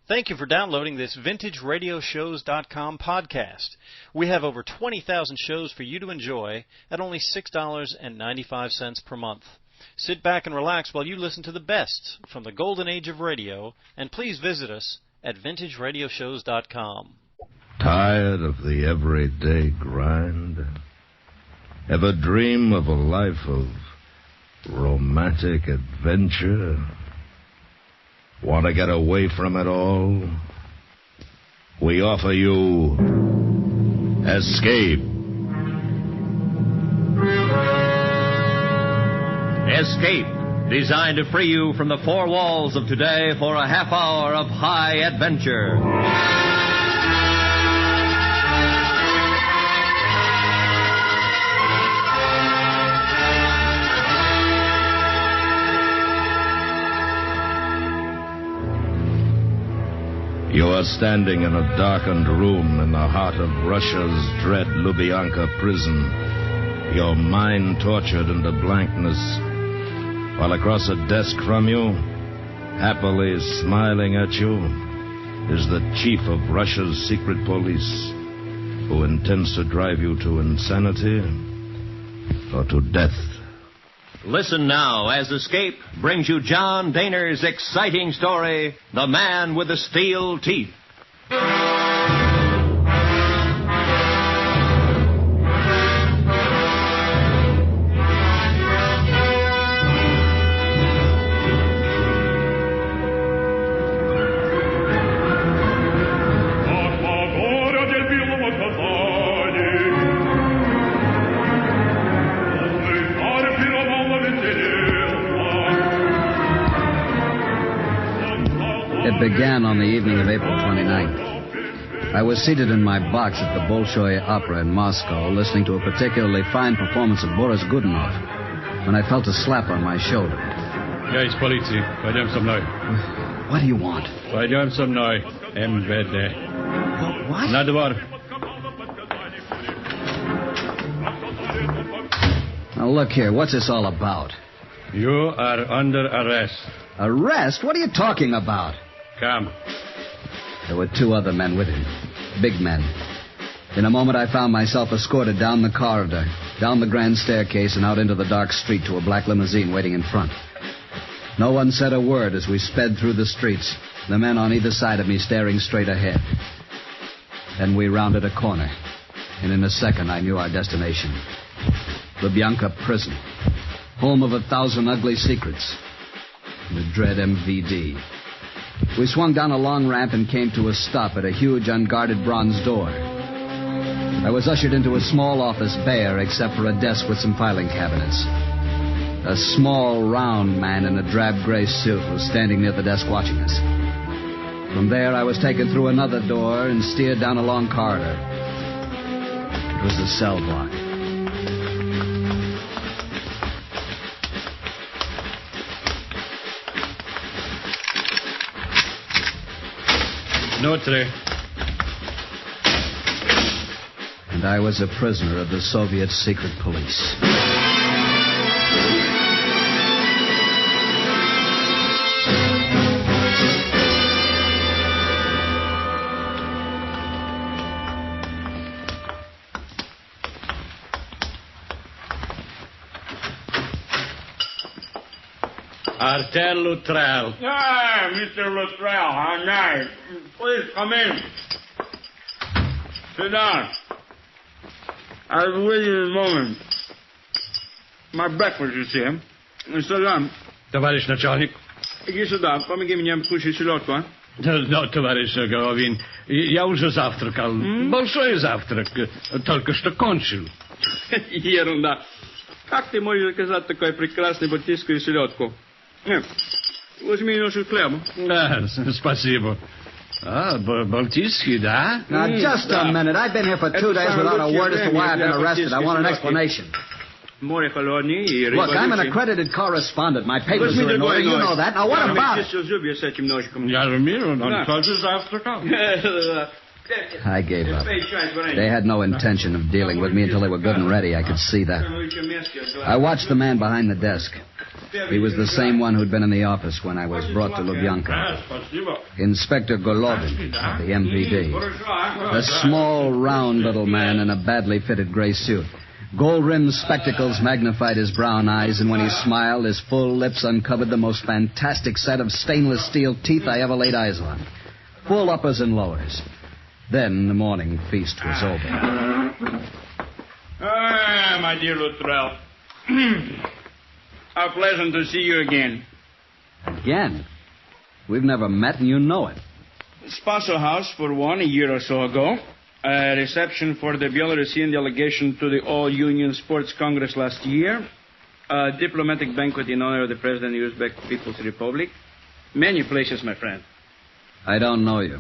Thank you for downloading this VintageRadioshows.com podcast. We have over 20,000 shows for you to enjoy at only $6.95 per month. Sit back and relax while you listen to the best from the golden age of radio, and please visit us at VintageRadioshows.com. Tired of the everyday grind? Ever dream of a life of romantic adventure? Want to get away from it all? We offer you Escape. Escape, designed to free you from the four walls of today for a half hour of high adventure. You are standing in a darkened room in the heart of Russia's dread Lubyanka prison, your mind tortured into blankness, while across a desk from you, happily smiling at you, is the chief of Russia's secret police, who intends to drive you to insanity or to death. Listen now as Escape brings you John Dehner's exciting story, The Man with the Steel Teeth. It began on the evening of April 29th. I was seated in my box at the Bolshoi Opera in Moscow, listening to a particularly fine performance of Boris Godunov, when I felt a slap on my shoulder. Я из полиции. Пойдем со мной. What do you want? Пойдем со мной. МВД. What? На двор. Now, look here. What's this all about? You are under arrest. Arrest? What are you talking about? Come. There were two other men with him. Big men. In a moment, I found myself escorted down the corridor, down the grand staircase, and out into the dark street to a black limousine waiting in front. No one said a word as we sped through the streets, the men on either side of me staring straight ahead. Then we rounded a corner, and in a second I knew our destination. Lubyanka Prison, home of 1,000 ugly secrets. The dread MVD. We swung down a long ramp and came to a stop at a huge unguarded bronze door. I was ushered into a small office bare except for a desk with some filing cabinets. A small, round man in a drab gray suit was standing near the desk watching us. From there, I was taken through another door and steered down a long corridor. It was the cell block. Notre. And I was a prisoner of the Soviet secret police. Artel Luttrell. Ah, Mr. Luttrell, how nice. Please come in. Sit down. I was with you in a moment. My breakfast, you see. Sit down. Товарищ начальник. Иди сюда, помоги мне кушать селедку, а? Да, товарищ Головин, я уже завтракал. Большой завтрак. Только что кончил. Ерунда. Как ты можешь заказать такой прекрасный балтийскую селедку? Возьми немножко хлеба. Да, спасибо. Балтийский, да? Now, just a minute. I've been here for 2 days without a word as to why I've been arrested. I want an explanation. Море холодное и рыба. Look, I'm an accredited correspondent. My papers are in order. You know that. Now, what about it? Зубья с этим ножиком. Я разумею, он тоже завтракал. I gave up. They had no intention of dealing with me until they were good and ready. I could see that. I watched the man behind the desk. He was the same one who'd been in the office when I was brought to Lubyanka. Inspector Golovin of the MPD. A small, round little man in a badly fitted gray suit. Gold-rimmed spectacles magnified his brown eyes, and when he smiled, his full lips uncovered the most fantastic set of stainless steel teeth I ever laid eyes on. Full uppers and lowers. Then the morning feast was over. Ah, my dear Luttrell. How pleasant to see you again. Again? We've never met, and you know it. Spaso House, for one, a year or so ago. A reception for the Belarusian delegation to the All-Union Sports Congress last year. A diplomatic banquet in honor of the President of the Uzbek People's Republic. Many places, my friend. I don't know you.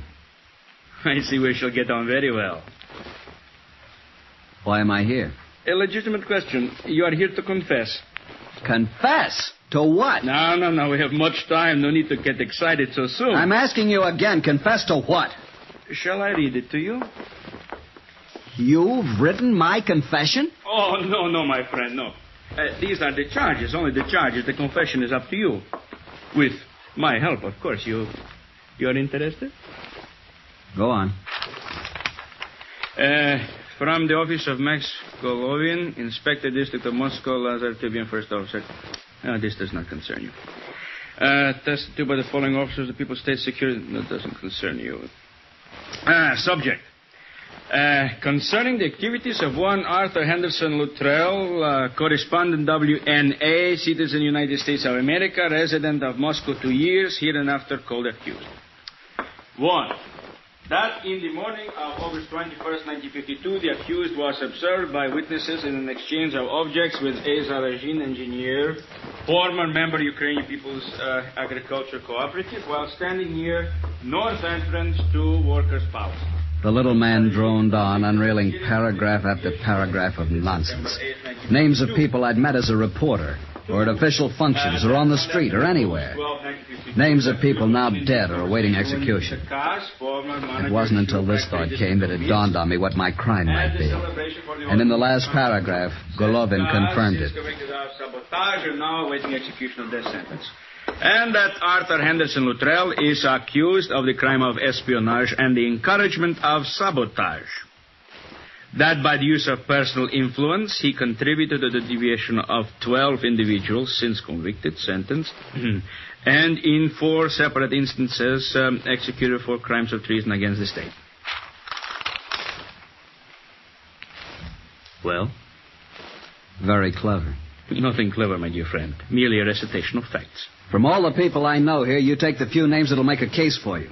I see we shall get on very well. Why am I here? A legitimate question. You are here to confess. Confess? To what? No. We have much time. No need to get excited so soon. I'm asking you again. Confess to what? Shall I read it to you? You've written my confession? Oh, no, my friend, no. These are the charges, only the charges. The confession is up to you. With my help, of course. You're interested? Go on. From the office of Max Golovin, Inspector District of Moscow, Lazar Tubian, First Officer. This does not concern you. Tested to by the following officers, the People's State Security. That doesn't concern you. Subject. Concerning the activities of one Arthur Henderson Luttrell, correspondent WNA, citizen United States of America, resident of Moscow 2 years, hereinafter called accused. 1. That in the morning of August 21st, 1952, the accused was observed by witnesses in an exchange of objects with a Zarajin engineer, former member Ukrainian People's Agriculture Cooperative, while standing near north entrance to Workers' Palace. The little man droned on, unreeling paragraph after paragraph of nonsense. Names of people I'd met as a reporter, or at official functions, or on the street, or anywhere. Names of people now dead or awaiting execution. It wasn't until this thought came that it dawned on me what my crime might be. And in the last paragraph, Golovin confirmed it. Now awaiting execution of death sentence. And that Arthur Henderson Luttrell is accused of the crime of espionage and the encouragement of sabotage. That by the use of personal influence, he contributed to the deviation of 12 individuals since convicted, sentenced, and in 4 separate instances executed for crimes of treason against the state. Well? Very clever. Nothing clever, my dear friend. Merely a recitation of facts. From all the people I know here, you take the few names that'll make a case for you.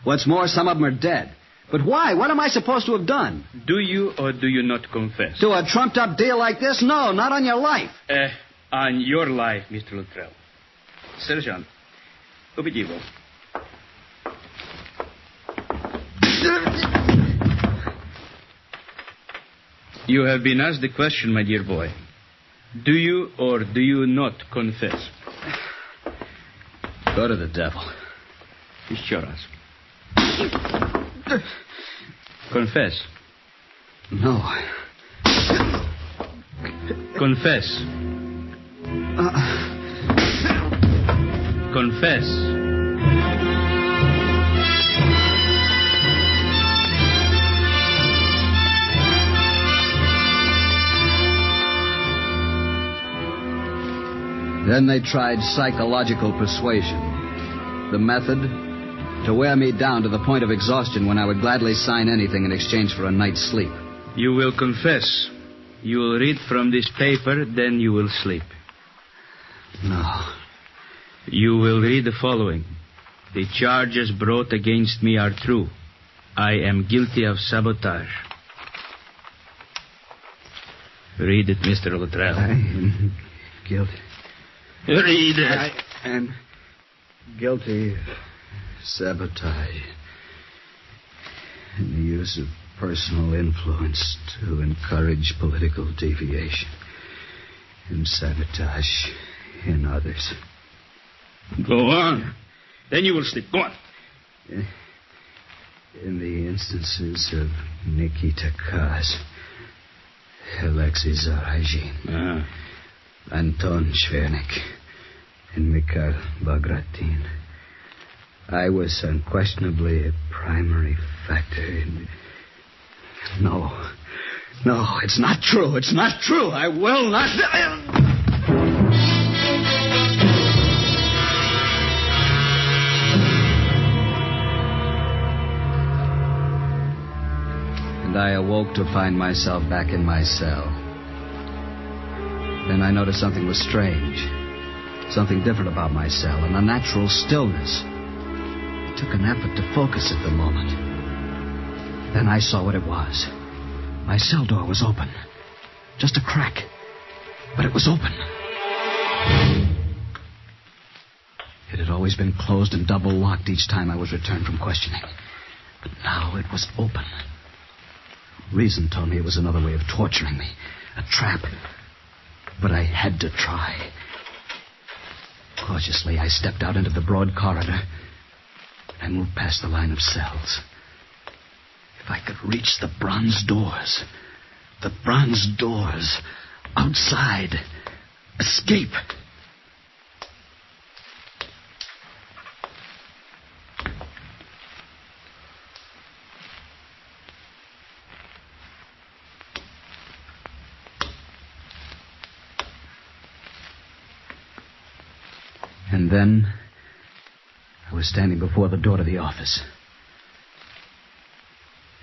What's more, some of them are dead. But why? What am I supposed to have done? Do you or do you not confess? To a trumped-up deal like this? No, not on your life. On your life, Mr. Luttrell. Sergeant, убедил. You have been asked the question, my dear boy. Do you or do you not confess? Go to the devil. Еще раз. Confess. No. Confess. Confess. Then they tried psychological persuasion. The method? To wear me down to the point of exhaustion when I would gladly sign anything in exchange for a night's sleep. You will confess. You will read from this paper, then you will sleep. No. You will read the following. The charges brought against me are true. I am guilty of sabotage. Read it, Mr. Luttrell. I am guilty. Read it. I am guilty of sabotage and the use of personal influence to encourage political deviation and sabotage in others. Go on. Then you will sleep. Go on. In the instances of Nikita Kaz, Alexei Zarajin, Anton Chvernik, in Mikhail Bagratin. I was unquestionably a primary factor in... No, it's not true. It's not true. I will not... And I awoke to find myself back in my cell. Then I noticed something was strange. Something different about my cell, an unnatural stillness. It took an effort to focus at the moment. Then I saw what it was. My cell door was open. Just a crack. But it was open. It had always been closed and double locked each time I was returned from questioning. But now it was open. Reason told me it was another way of torturing me. A trap. But I had to try. Cautiously, I stepped out into the broad corridor. I moved past the line of cells. If I could reach the bronze doors. The bronze doors. Outside. Escape. And then I was standing before the door to the office.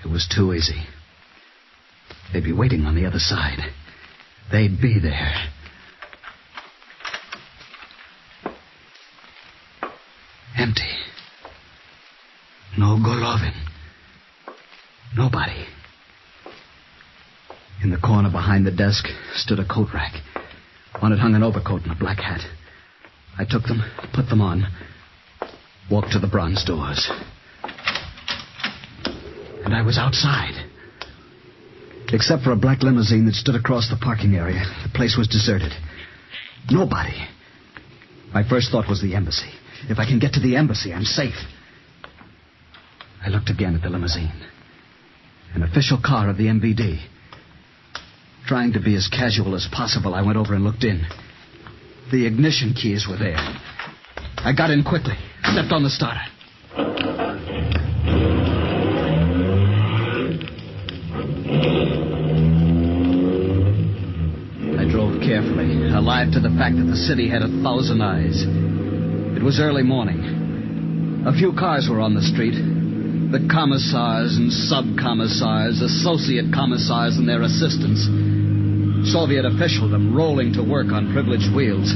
It was too easy. They'd be waiting on the other side. They'd be there. Empty. No Golovin. Nobody. In the corner behind the desk stood a coat rack. On it hung an overcoat and a black hat. I took them, put them on, walked to the bronze doors. And I was outside. Except for a black limousine that stood across the parking area, the place was deserted. Nobody. My first thought was the embassy. If I can get to the embassy, I'm safe. I looked again at the limousine. An official car of the MVD. Trying to be as casual as possible, I went over and looked in. The ignition keys were there. I got in quickly, stepped on the starter. I drove carefully, alive to the fact that the city had 1,000 eyes. It was early morning. A few cars were on the street. The commissars and sub-commissars, associate commissars and their assistants. Soviet officialdom rolling to work on privileged wheels.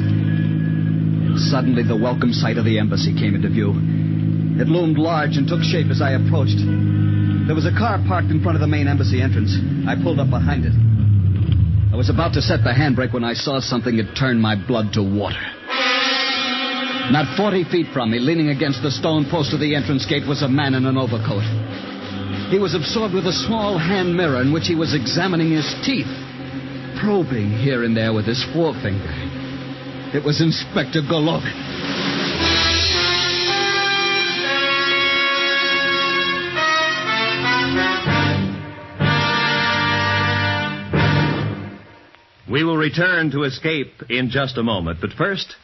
Suddenly, the welcome sight of the embassy came into view. It loomed large and took shape as I approached. There was a car parked in front of the main embassy entrance. I pulled up behind it. I was about to set the handbrake when I saw something that turned my blood to water. Not 40 feet from me, leaning against the stone post of the entrance gate, was a man in an overcoat. He was absorbed with a small hand mirror in which he was examining his teeth. Probing here and there with his forefinger. It was Inspector Golovin. We will return to Escape in just a moment, but first,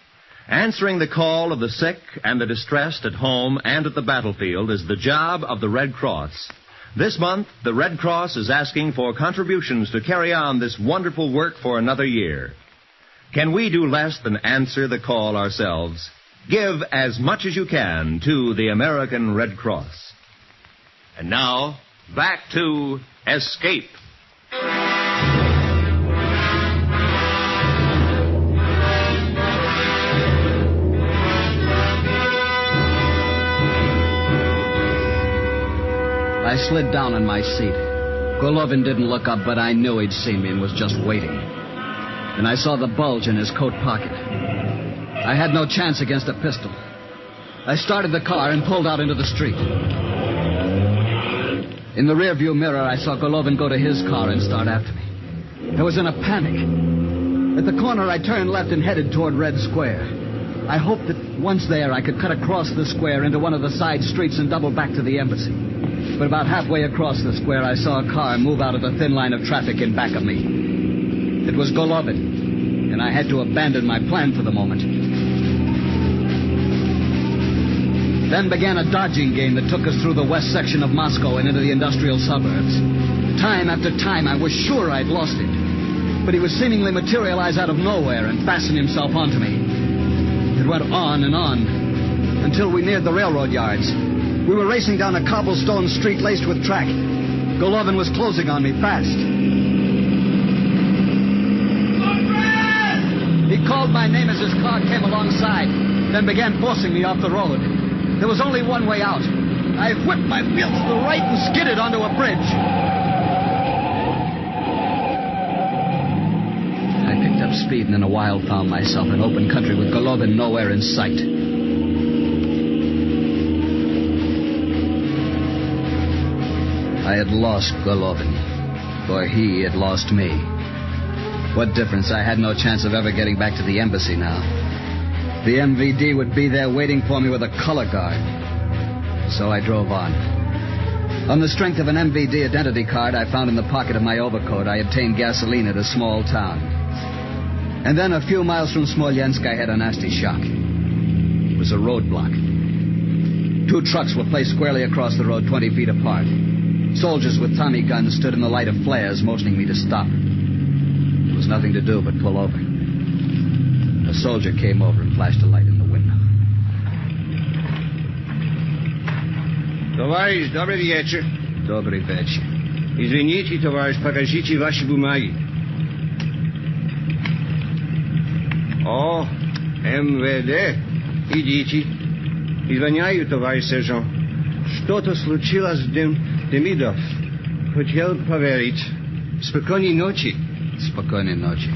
answering the call of the sick and the distressed at home and at the battlefield is the job of the Red Cross. This month, the Red Cross is asking for contributions to carry on this wonderful work for another year. Can we do less than answer the call ourselves? Give as much as you can to the American Red Cross. And now, back to Escape. I slid down in my seat. Golovin didn't look up, but I knew he'd seen me and was just waiting. And I saw the bulge in his coat pocket. I had no chance against a pistol. I started the car and pulled out into the street. In the rearview mirror, I saw Golovin go to his car and start after me. I was in a panic. At the corner, I turned left and headed toward Red Square. I hoped that once there, I could cut across the square into one of the side streets and double back to the embassy. But about halfway across the square, I saw a car move out of the thin line of traffic in back of me. It was Golovin, and I had to abandon my plan for the moment. Then began a dodging game that took us through the west section of Moscow and into the industrial suburbs. Time after time, I was sure I'd lost it. But he would seemingly materialize out of nowhere and fasten himself onto me. It went on and on until we neared the railroad yards. We were racing down a cobblestone street laced with track. Golovin was closing on me fast. He called my name as his car came alongside, then began forcing me off the road. There was only one way out. I whipped my wheels to the right and skidded onto a bridge. I picked up speed and in a while found myself in open country with Golovin nowhere in sight. I had lost Golovin, for he had lost me. What difference? I had no chance of ever getting back to the embassy now. The MVD would be there waiting for me with a color guard. So I drove on. On the strength of an MVD identity card I found in the pocket of my overcoat, I obtained gasoline at a small town. And then a few miles from Smolensk, I had a nasty shock. It was a roadblock. 2 trucks were placed squarely across the road, 20 feet apart. Soldiers with Tommy guns stood in the light of flares, motioning me to stop. There was nothing to do but pull over. A soldier came over and flashed a light in the window. Товарищ, добрый вечер. Добрый вечер. Извините, товарищ, покажите ваши бумаги. О, МВД. Идите. Извиняю, товарищ сержант. Что-то случилось с Демидов. Хотел проверить. Спокойной ночи. Спокойной ночи.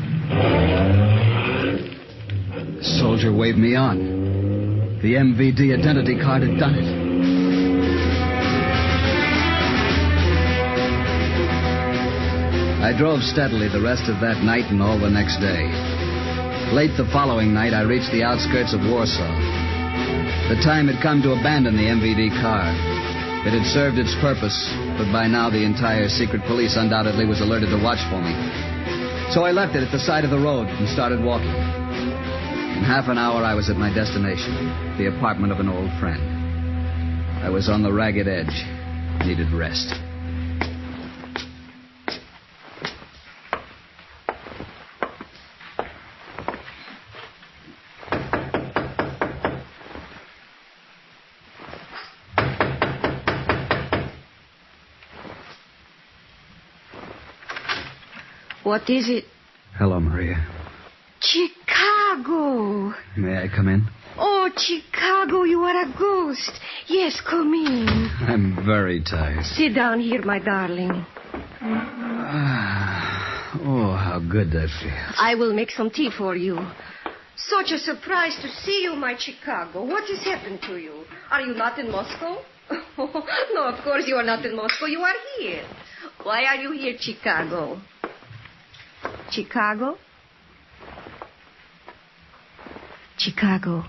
The soldier waved me on. The MVD identity card had done it. I drove steadily the rest of that night and all the next day. Late the following night, I reached the outskirts of Warsaw. The time had come to abandon the MVD car. It had served its purpose, but by now the entire secret police undoubtedly was alerted to watch for me. So I left it at the side of the road and started walking. In half an hour, I was at my destination, the apartment of an old friend. I was on the ragged edge, needed rest. What is it? Hello, Maria. Chicago. May I come in? Oh, Chicago, you are a ghost. Yes, come in. I'm very tired. Sit down here, my darling. Oh, how good that feels. I will make some tea for you. Such a surprise to see you, my Chicago. What has happened to you? Are you not in Moscow? No, of course you are not in Moscow. You are here. Why are you here, Chicago? Chicago? Chicago.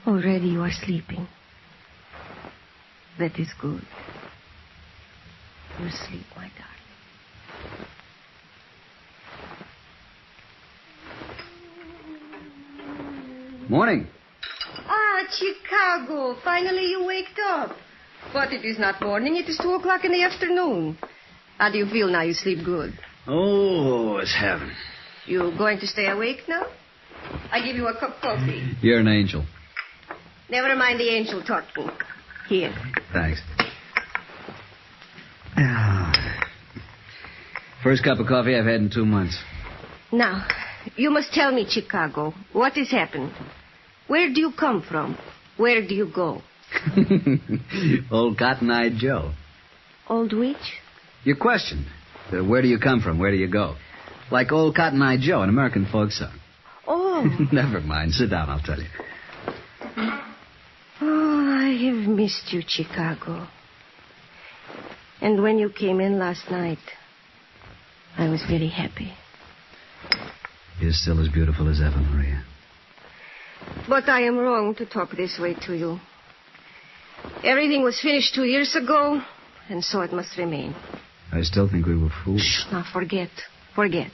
Already you are sleeping. That is good. You sleep, my darling. Morning. Ah, Chicago. Finally you waked up. But it is not morning. It is 2 o'clock in the afternoon. How do you feel now? You sleep good. Oh, it's heaven. You going to stay awake now? I give you a cup of coffee. You're an angel. Never mind the angel talking. Here. Thanks. First cup of coffee I've had in 2 months. Now, you must tell me, Chicago, what has happened? Where do you come from? Where do you go? Old Cotton-Eyed Joe. Old which? Your question. Where do you come from? Where do you go? Like Old Cotton-Eyed Joe, an American folk song. Oh. Never mind. Sit down, I'll tell you. Oh, I have missed you, Chicago. And when you came in last night, I was very happy. You're still as beautiful as ever, Maria. But I am wrong to talk this way to you. Everything was finished 2 years ago, and so it must remain. I still think we were fools. Shh, now forget. Forget.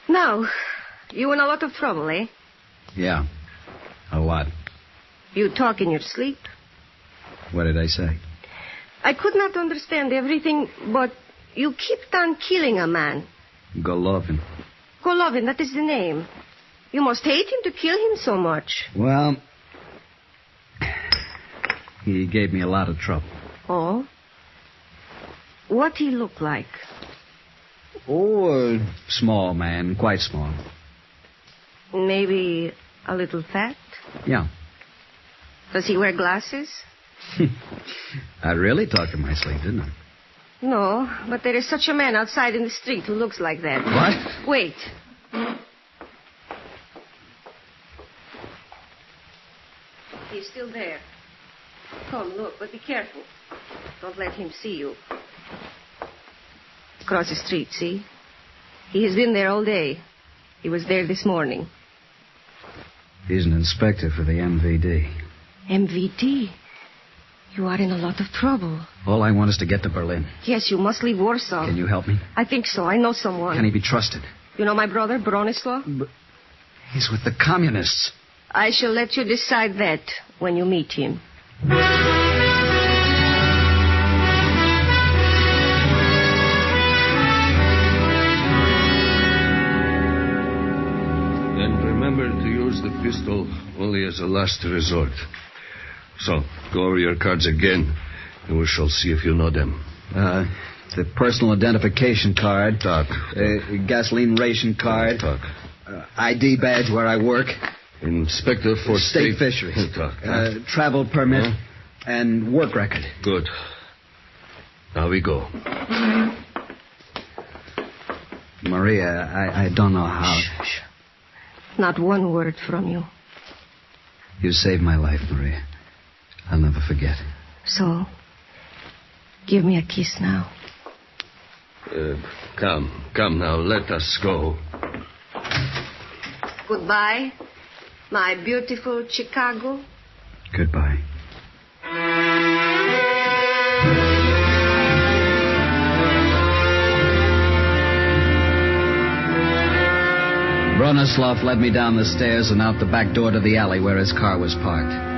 Now, you in a lot of trouble, eh? Yeah, a lot. You talk in your sleep. What did I say? I could not understand everything, but you kept on killing a man. Golovin. Golovin, that is the name. You must hate him to kill him so much. Well, he gave me a lot of trouble. Oh? What he look like? Oh, a small man, quite small. Maybe a little fat? Yeah. Does he wear glasses? I really talked in my sleep, didn't I? No, but there is such a man outside in the street who looks like that. What? Wait. He's still there. Come, look, but be careful. Don't let him see you. Across the street, see? He has been there all day. He was there this morning. He's an inspector for the MVD. MVD? You are in a lot of trouble. All I want is to get to Berlin. Yes, you must leave Warsaw. Can you help me? I think so. I know someone. Can he be trusted? You know my brother, Bronislaw? But he's with the communists. I shall let you decide that when you meet him. And remember to use the pistol only as a last resort. So, go over your cards again, and we shall see if you know them. The personal identification card. Tak. Gasoline ration card. Tak. ID badge where I work. Inspector for State fisheries. Tak. Travel permit. And work record. Good. Now we go. Maria, I don't know how. Shh. Not one word from you. You saved my life, Maria. I'll never forget. So, give me a kiss now. Come now, let us go. Goodbye, my beautiful Chicago. Goodbye. Bronislaw led me down the stairs and out the back door to the alley where his car was parked.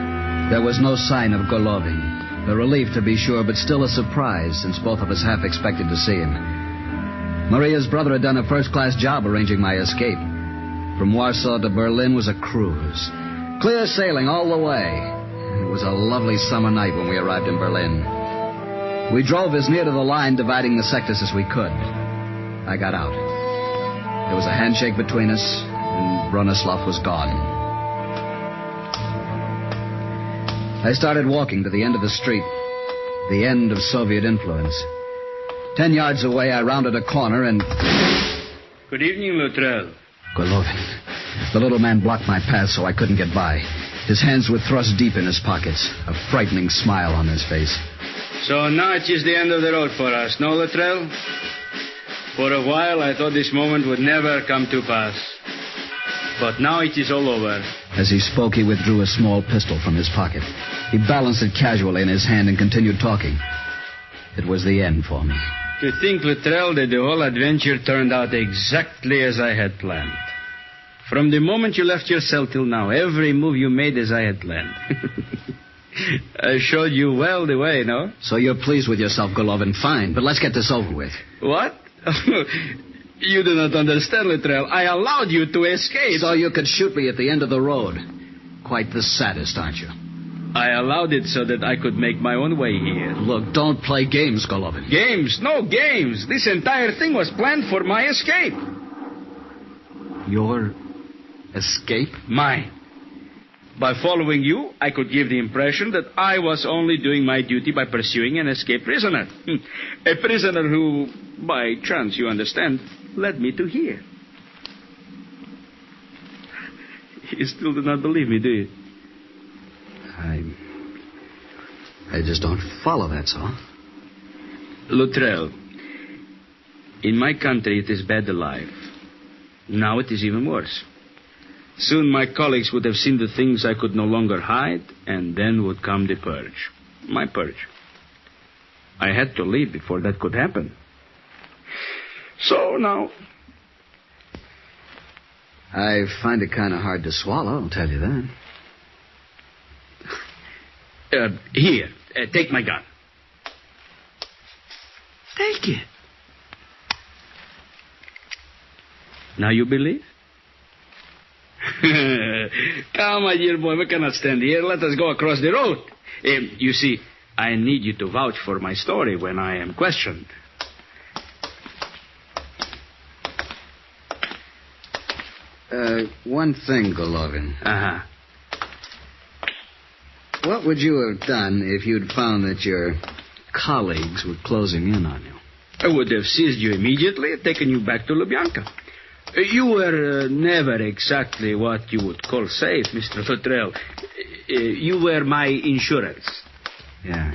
There was no sign of Golovin. A relief, to be sure, but still a surprise, since both of us half expected to see him. Maria's brother had done a first-class job arranging my escape. From Warsaw to Berlin was a cruise. Clear sailing all the way. It was a lovely summer night when we arrived in Berlin. We drove as near to the line dividing the sectors as we could. I got out. There was a handshake between us, and Bronislaw was gone. I started walking to the end of the street, the end of Soviet influence. 10 yards away, I rounded a corner and... Good evening, Luttrell. Golovin. The little man blocked my path so I couldn't get by. His hands were thrust deep in his pockets, a frightening smile on his face. So now it is the end of the road for us, no, Luttrell? For a while, I thought this moment would never come to pass. But now it is all over. As he spoke, he withdrew a small pistol from his pocket. He balanced it casually in his hand and continued talking. It was the end for me. To think, Luttrell, that the whole adventure turned out exactly as I had planned. From the moment you left your cell till now, every move you made as I had planned. I showed you well the way, no? So you're pleased with yourself, Golovin. Fine, but let's get this over with. What? You do not understand, Luttrell. I allowed you to escape. So you could shoot me at the end of the road. Quite the sadist, aren't you? I allowed it so that I could make my own way here. Look, don't play games, Golovin. Games? No games. This entire thing was planned for my escape. Your escape? Mine. By following you, I could give the impression that I was only doing my duty by pursuing an escaped prisoner. A prisoner who, by chance, you understand, led me to here. You still do not believe me, do you? I just don't follow, that's all. Luttrell, in my country it is bad alive. Now it is even worse. Soon my colleagues would have seen the things I could no longer hide, and then would come the purge. My purge. I had to leave before that could happen. So now... I find it kind of hard to swallow, I'll tell you that. Here, take my gun. Take it. Now you believe? Come, my dear boy, we cannot stand here. Let us go across the road. You see, I need you to vouch for my story when I am questioned. One thing, Golovin. Uh-huh. What would you have done if you'd found that your colleagues were closing in on you? I would have seized you immediately and taken you back to Lubyanka. You were never exactly what you would call safe, Mr. Luttrell. You were my insurance. Yeah.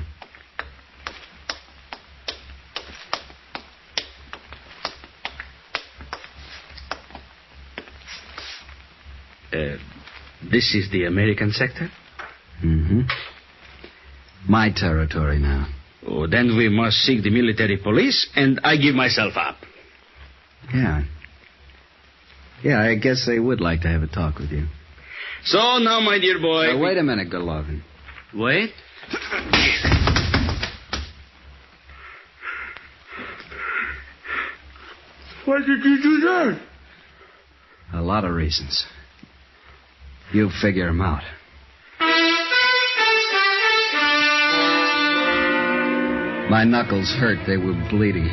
This is the American sector? Mm-hmm. My territory now. Oh, then we must seek the military police, and I give myself up. Yeah. Yeah, I guess they would like to have a talk with you. So now, my dear boy... Wait a minute, Golovin. Wait? Why did you do that? A lot of reasons. You figure them out. My knuckles hurt. They were bleeding.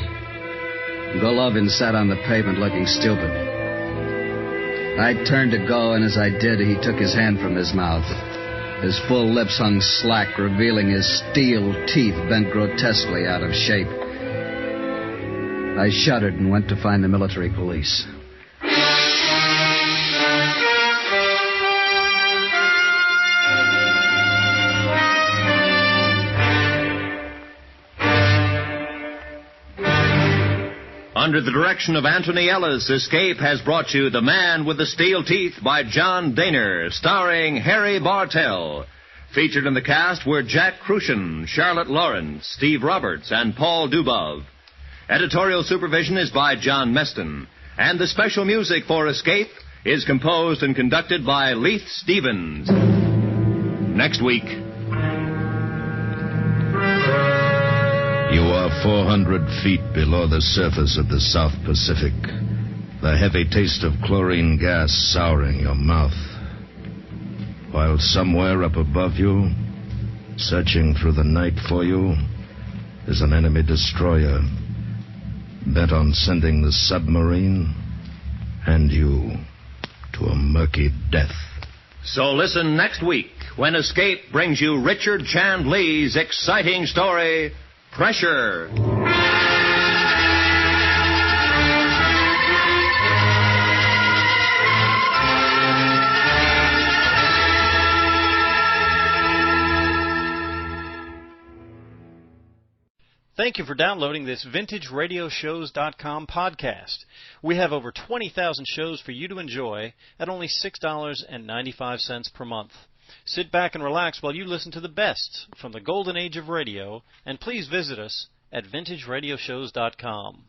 Golovin sat on the pavement looking stupid. I turned to go, and as I did, he took his hand from his mouth. His full lips hung slack, revealing his steel teeth bent grotesquely out of shape. I shuddered and went to find the military police. Under the direction of Anthony Ellis, Escape has brought you The Man with the Steel Teeth by John Daner, starring Harry Bartell. Featured in the cast were Jack Crucian, Charlotte Lawrence, Steve Roberts, and Paul Dubov. Editorial supervision is by John Meston, and the special music for Escape is composed and conducted by Leith Stevens. Next week... You are 400 feet below the surface of the South Pacific, the heavy taste of chlorine gas souring your mouth. While somewhere up above you, searching through the night for you, is an enemy destroyer, bent on sending the submarine and you to a murky death. So listen next week when Escape brings you Richard Chand Lee's exciting story... Pressure. Thank you for downloading this VintageRadioshows.com podcast. We have over 20,000 shows for you to enjoy at only $6.95 per month. Sit back and relax while you listen to the best from the golden age of radio, and please visit us at VintageRadioshows.com.